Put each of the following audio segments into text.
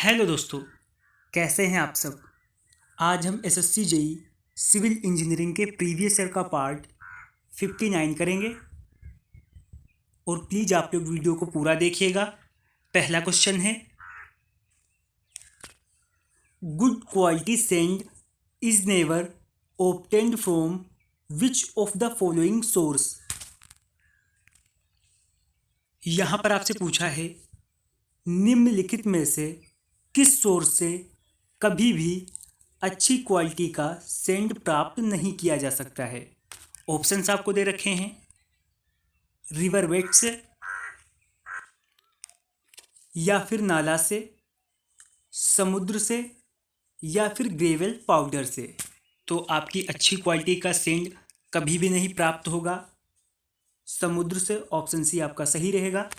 Hello दोस्तों, कैसे हैं आप सब। आज हम एसएससी जेई सिविल इंजीनियरिंग के प्रीवियस ईयर का पार्ट 59 करेंगे और प्लीज़ आप लोग वीडियो को पूरा देखिएगा। पहला क्वेश्चन है, good quality sand is never obtained from which of the following source. यहाँ पर आपसे पूछा है निम्नलिखित में से किस सोर्स से कभी भी अच्छी क्वालिटी का सैंड प्राप्त नहीं किया जा सकता है। ऑप्शंस आपको दे रखे हैं, रिवर वेट से, या फिर नाला से, समुद्र से, या फिर ग्रेवल पाउडर से। तो आपकी अच्छी क्वालिटी का सैंड कभी भी नहीं प्राप्त होगा समुद्र से। ऑप्शन सी आपका सही रहेगा।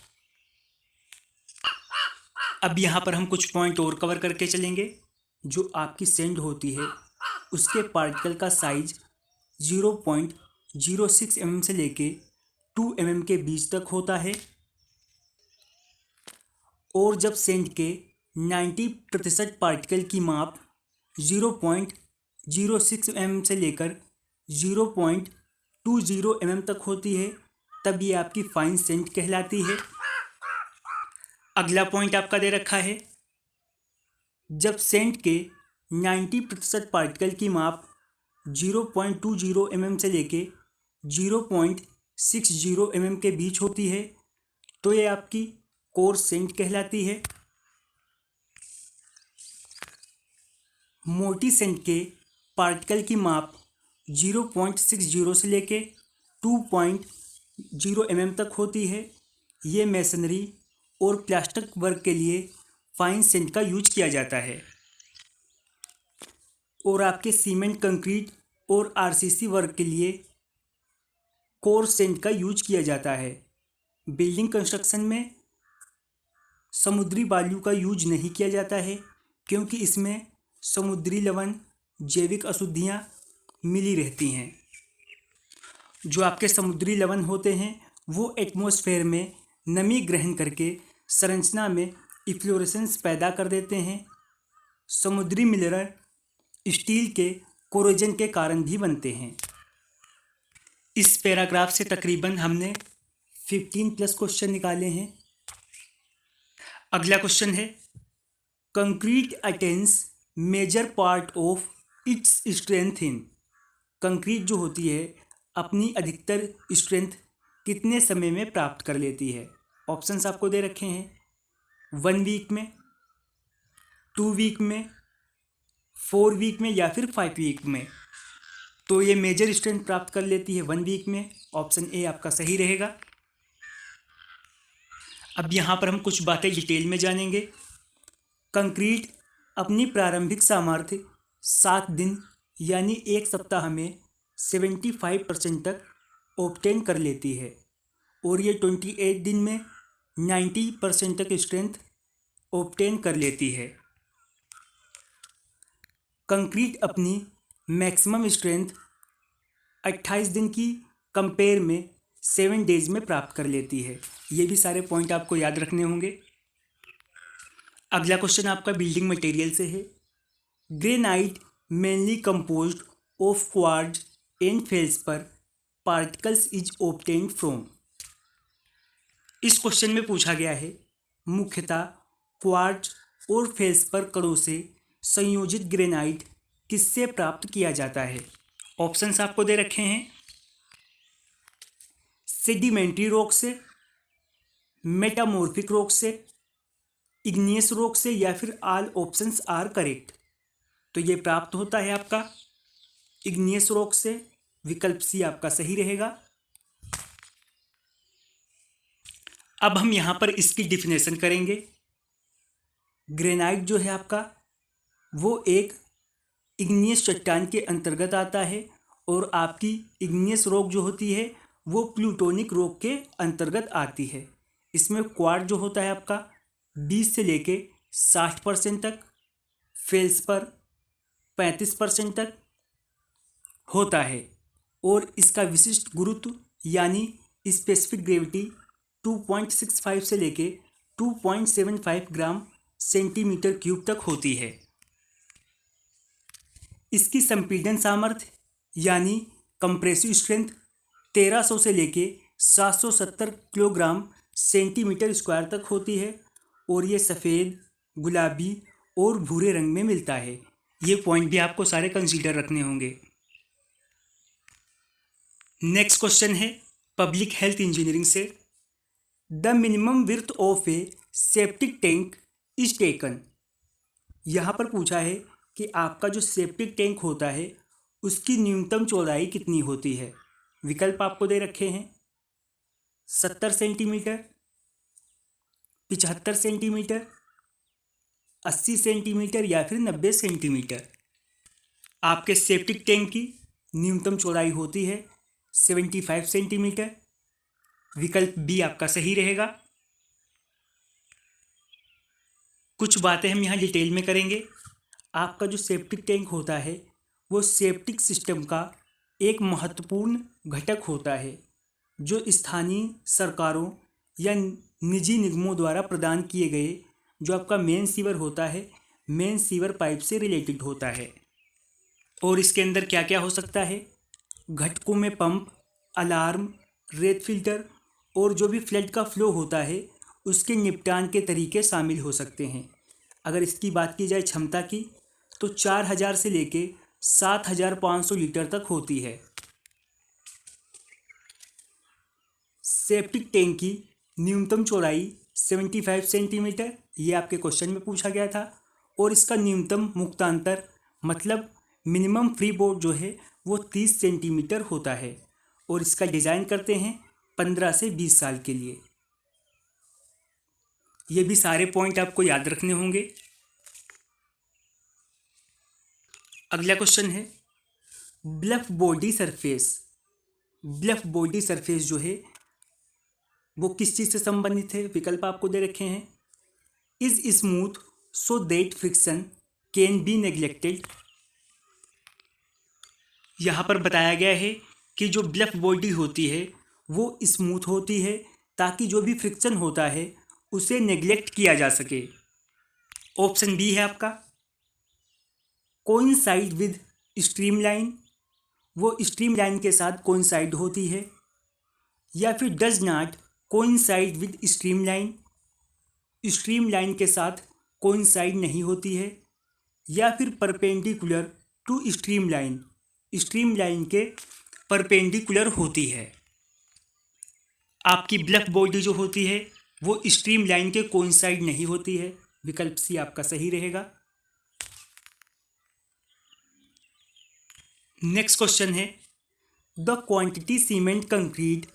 अब यहाँ पर हम कुछ पॉइंट और कवर करके चलेंगे। जो आपकी सैंड होती है उसके पार्टिकल का साइज 0.06 mm से लेके 2 mm के बीच तक होता है, और जब सैंड के 90% पार्टिकल की माप 0.06 mm से लेकर 0.20 mm तक होती है, तब ये आपकी फाइन सैंड कहलाती है। अगला पॉइंट आपका दे रखा है, जब सैंड के 90% पार्टिकल की माप 0.20 mm से लेके 0.60 mm के बीच होती है, तो ये आपकी कोर्स सैंड कहलाती है। मोटी सैंड के पार्टिकल की माप 0.60 से लेके 2.0 mm तक होती है। ये मैसनरी और प्लास्टिक वर्क के लिए फाइन सैंड का यूज किया जाता है, और आपके सीमेंट, कंक्रीट और आरसीसी वर्क के लिए कोर्स सैंड का यूज किया जाता है। बिल्डिंग कंस्ट्रक्शन में समुद्री बालू का यूज नहीं किया जाता है, क्योंकि इसमें समुद्री लवण, जैविक अशुद्धियाँ मिली रहती हैं। जो आपके समुद्री लवण होते हैं वो एटमॉस्फेयर में नमी ग्रहण करके संरचना में इफ्लोरेसेंस पैदा कर देते हैं। समुद्री मिनरल स्टील के कोरोजन के कारण भी बनते हैं। इस पैराग्राफ से तकरीबन हमने 15+ क्वेश्चन निकाले हैं। अगला क्वेश्चन है, concrete attains major part of its strength in. Concrete जो होती है अपनी अधिकतर स्ट्रेंथ कितने समय में प्राप्त कर लेती है। ऑप्शंस आपको दे रखे हैं, 1 वीक में, 2 वीक में, 4 वीक में, या फिर 5 वीक में। तो ये मेजर स्ट्रेंथ प्राप्त कर लेती है 1 वीक में। ऑप्शन ए आपका सही रहेगा। अब यहाँ पर हम कुछ बातें डिटेल में जानेंगे। कंक्रीट अपनी प्रारंभिक सामर्थ्य 7 दिन यानी 1 सप्ताह में 75% तक ऑब्टेन कर लेती है, और ये 28 दिन में 90% तक स्ट्रेंथ ऑब्टेन कर लेती है। कंक्रीट अपनी मैक्सिमम स्ट्रेंथ 28 दिन की कंपेयर में 7 डेज में प्राप्त कर लेती है। ये भी सारे पॉइंट आपको याद रखने होंगे। अगला क्वेश्चन आपका बिल्डिंग मटेरियल से है, granite mainly composed of quartz and feldspar particles is obtained from. इस क्वेश्चन में पूछा गया है मुख्यतः क्वार्ट्ज और फेल्सपर कणों से संयोजित ग्रेनाइट किससे प्राप्त किया जाता है। ऑप्शंस आपको दे रखे हैं, सेडिमेंट्री रॉक से, मेटामॉर्फिक रॉक से, इग्नियस रॉक से, या फिर ऑल ऑप्शंस आर करेक्ट। तो ये प्राप्त होता है आपका इग्नियस रॉक से। विकल्प सी आपका सही रहेगा। अब हम यहाँ पर इसकी डिफिनेशन करेंगे। ग्रेनाइट जो है आपका वो एक इग्नियस चट्टान के अंतर्गत आता है, और आपकी इग्नियस रॉक जो होती है वो प्लूटोनिक रॉक के अंतर्गत आती है। इसमें क्वार्ट्ज जो होता है आपका 20 से लेके 60% तक, फेल्सपर 35% तक होता है, और इसका विशिष्ट गुरुत्व यानी स्पेसिफिक ग्रेविटी 2.65 से लेके 2.75 ग्राम सेंटीमीटर क्यूब तक होती है। इसकी संपीड़न सामर्थ्य यानी कंप्रेसिव स्ट्रेंथ 1300 से लेके 770 किलोग्राम सेंटीमीटर स्क्वायर तक होती है और ये सफ़ेद, गुलाबी और भूरे रंग में मिलता है। ये पॉइंट भी आपको सारे कंसीडर रखने होंगे। नेक्स्ट क्वेश्चन है पब्लिक हेल्थ इंजीनियरिंग से, the minimum width of A septic tank is taken. यहाँ पर पूछा है कि आपका जो सेप्टिक टैंक होता है उसकी न्यूनतम चौड़ाई कितनी होती है। विकल्प आपको दे रखे हैं 70 सेंटीमीटर, 75 सेंटीमीटर, 80 सेंटीमीटर या फिर 90 सेंटीमीटर। आपके सेप्टिक टैंक की न्यूनतम चौड़ाई होती है 75 सेंटीमीटर। विकल्प बी आपका सही रहेगा। कुछ बातें हम यहाँ डिटेल में करेंगे। आपका जो सेप्टिक टैंक होता है वो सेप्टिक सिस्टम का एक महत्वपूर्ण घटक होता है जो स्थानीय सरकारों या निजी निगमों द्वारा प्रदान किए गए जो आपका मेन सीवर होता है, मेन सीवर पाइप से रिलेटेड होता है। और इसके अंदर क्या क्या हो सकता है, घटकों में पंप, अलार्म, रेत फिल्टर और जो भी फ्लड का फ्लो होता है उसके निपटान के तरीके शामिल हो सकते हैं। अगर इसकी बात की जाए क्षमता की तो 4000 से लेके 7500 लीटर तक होती है। सेप्टिक टैंक की न्यूनतम चौड़ाई 75 सेंटीमीटर, ये आपके क्वेश्चन में पूछा गया था। और इसका न्यूनतम मुक्तांतर मतलब मिनिमम फ्री बोर्ड जो है वो 30 सेंटीमीटर होता है। और इसका डिज़ाइन करते हैं 15 से 20 साल के लिए। ये भी सारे पॉइंट आपको याद रखने होंगे। अगला क्वेश्चन है bluff body surface. Bluff body surface जो है वो किस चीज़ से संबंधित है। विकल्प आपको दे रखे हैं, is smooth so that friction can be neglected. यहाँ पर बताया गया है कि जो ब्लफ बॉडी होती है वो स्मूथ होती है ताकि जो भी फ्रिक्शन होता है उसे नेग्लेक्ट किया जा सके। ऑप्शन बी है आपका कोइंसाइड विद स्ट्रीमलाइन, वो स्ट्रीमलाइन के साथ कोइंसाइड होती है। या फिर does not coincide with streamline, streamline के साथ कोइंसाइड नहीं होती है। या फिर परपेंडिकुलर टू स्ट्रीमलाइन, स्ट्रीमलाइन के परपेंडिकुलर होती है। आपकी ब्लफ बॉडी जो होती है वो स्ट्रीमलाइन के कोइंसाइड नहीं होती है। विकल्प सी आपका सही रहेगा। नेक्स्ट क्वेश्चन है the quantity cement concrete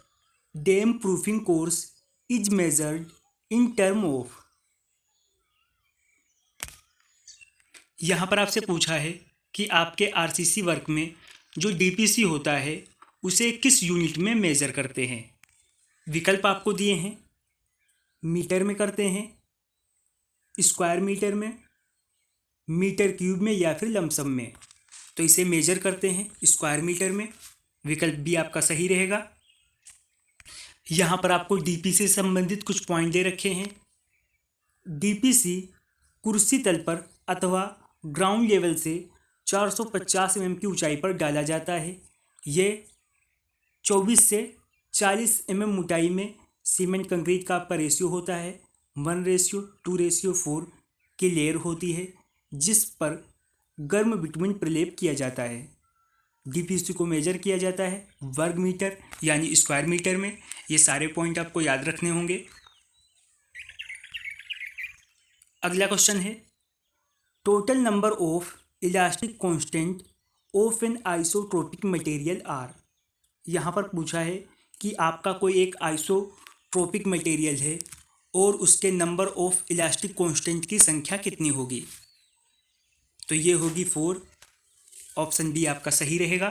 dam proofing course is measured in term of. यहाँ पर आपसे पूछा है कि आपके आरसीसी वर्क में जो डीपीसी होता है उसे किस यूनिट में मेज़र करते हैं। विकल्प आपको दिए हैं, मीटर में करते हैं, स्क्वायर मीटर में, मीटर क्यूब में या फिर लमसम में। तो इसे मेजर करते हैं स्क्वायर मीटर में। विकल्प बी आपका सही रहेगा। यहाँ पर आपको डीपीसी से संबंधित कुछ पॉइंट दे रखे हैं। डीपीसी कुर्सी तल पर अथवा ग्राउंड लेवल से 450 mm की ऊंचाई पर डाला जाता है। ये 24 से 40 mm मोटाई में सीमेंट कंक्रीट का आपका रेशियो होता है। 1:2:4 की लेयर होती है जिस पर गर्म बिटुमिन प्रलेप किया जाता है। डीपीसी को मेजर किया जाता है वर्ग मीटर यानी स्क्वायर मीटर में। ये सारे पॉइंट आपको याद रखने होंगे। अगला क्वेश्चन है total number of elastic constant of an isotropic material are. यहाँ पर पूछा है कि आपका कोई एक आइसोट्रोपिक मटेरियल है और उसके नंबर ऑफ इलास्टिक कांस्टेंट की संख्या कितनी होगी। तो ये होगी 4। ऑप्शन बी आपका सही रहेगा।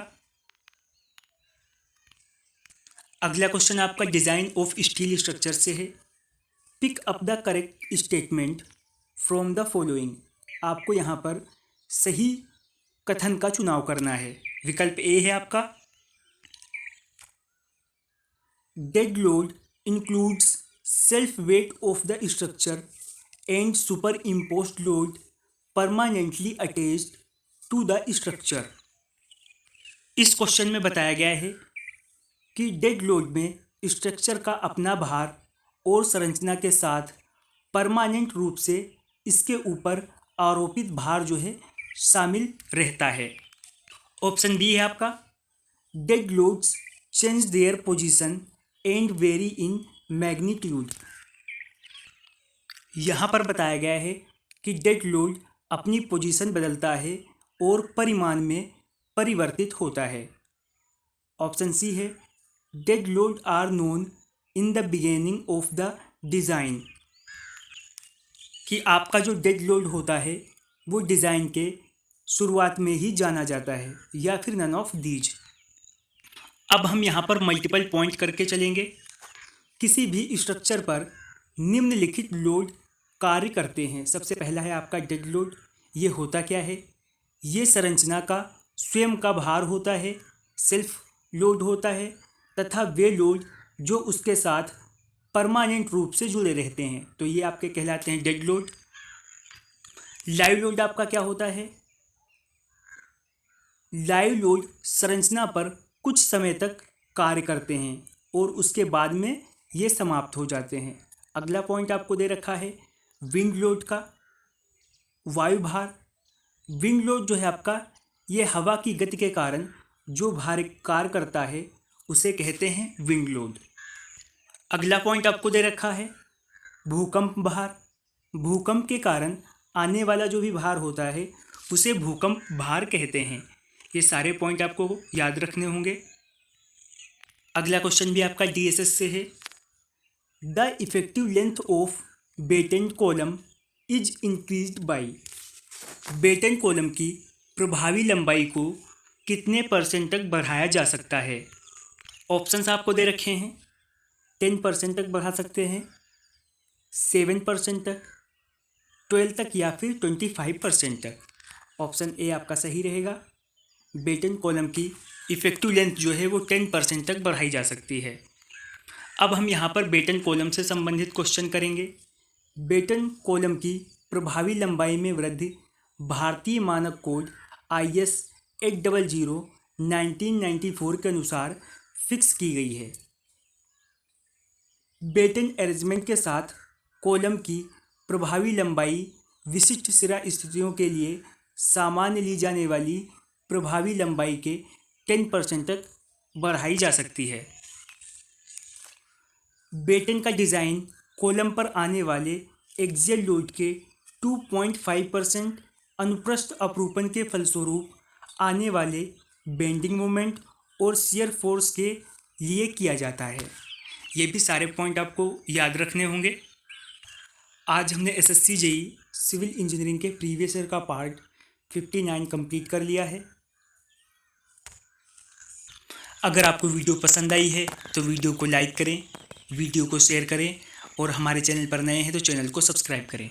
अगला क्वेश्चन आपका डिज़ाइन ऑफ स्टील स्ट्रक्चर से है। Pick up the correct statement from the following. आपको यहाँ पर सही कथन का चुनाव करना है। विकल्प ए है आपका dead load includes self weight of the structure and superimposed load permanently attached to the structure। इस क्वेश्चन में बताया गया है कि डेड लोड में स्ट्रक्चर का अपना भार और संरचना के साथ परमानेंट रूप से इसके ऊपर आरोपित भार जो है शामिल रहता है। ऑप्शन बी है आपका, dead loads change their position and very in magnitude. यहाँ पर बताया गया है कि डेड लोड अपनी पोजीशन बदलता है और परिमाण में परिवर्तित होता है। ऑप्शन सी है, dead load are known in the beginning of the design, कि आपका जो डेड लोड होता है वो डिज़ाइन के शुरुआत में ही जाना जाता है, या फिर नन ऑफ दीज। अब हम यहाँ पर मल्टीपल पॉइंट करके चलेंगे। किसी भी स्ट्रक्चर पर निम्नलिखित लोड कार्य करते हैं। सबसे पहला है आपका डेड लोड। ये होता क्या है? ये संरचना का स्वयं का भार होता है, सेल्फ लोड होता है, तथा वे लोड जो उसके साथ परमानेंट रूप से जुड़े रहते हैं, तो ये आपके कहलाते हैं डेड लोड। लाइव लोड आपका क्या होता है? लाइव लोड संरचना पर कुछ समय तक कार्य करते हैं और उसके बाद में ये समाप्त हो जाते हैं। अगला पॉइंट आपको दे रखा है विंड लोड का, वायु भार। विंड लोड जो है आपका, ये हवा की गति के कारण जो भार कार्य करता है उसे कहते हैं विंड लोड। अगला पॉइंट आपको दे रखा है भूकंप भार। भूकंप के कारण आने वाला जो भी भार होता है उसे भूकंप भार कहते हैं। ये सारे पॉइंट आपको याद रखने होंगे। अगला क्वेश्चन भी आपका डीएसएस से है। The effective length of battened column is increased by. Battened column की प्रभावी लंबाई को कितने % तक बढ़ाया जा सकता है? ऑप्शंस आपको दे रखे हैं। 10% तक बढ़ा सकते हैं, 7% तक, 12 तक, या फिर 25% तक। ऑप्शन ए आपका सही रहेगा। बेटेंट कॉलम की इफेक्टिव लेंथ जो है वो 10% तक बढ़ाई जा सकती है। अब हम यहाँ पर बेटेंट कॉलम से संबंधित क्वेश्चन करेंगे। बेटेंट कॉलम की प्रभावी लंबाई में वृद्धि भारतीय मानक कोड IS 800-1994 के अनुसार फिक्स की गई है। बेटेंट अरेंजमेंट के साथ कॉलम की प्रभावी लंबाई विशिष्ट सिरा स्थितियों के लिए सामान्य ली जाने वाली प्रभावी लंबाई के 10% तक बढ़ाई जा सकती है। बेटेंट का डिज़ाइन कॉलम पर आने वाले एक्सियल लोड के 2.5% अनुप्रस्थ अपरूपण के फलस्वरूप आने वाले बेंडिंग मोमेंट और शियर फोर्स के लिए किया जाता है। ये भी सारे पॉइंट आपको याद रखने होंगे। आज हमने SSC JEE सिविल इंजीनियरिंग के प्रीवियस ईयर का पार्ट 59 कंप्लीट कर लिया है। अगर आपको वीडियो पसंद आई है तो वीडियो को लाइक करें, वीडियो को शेयर करें और हमारे चैनल पर नए हैं तो चैनल को सब्सक्राइब करें।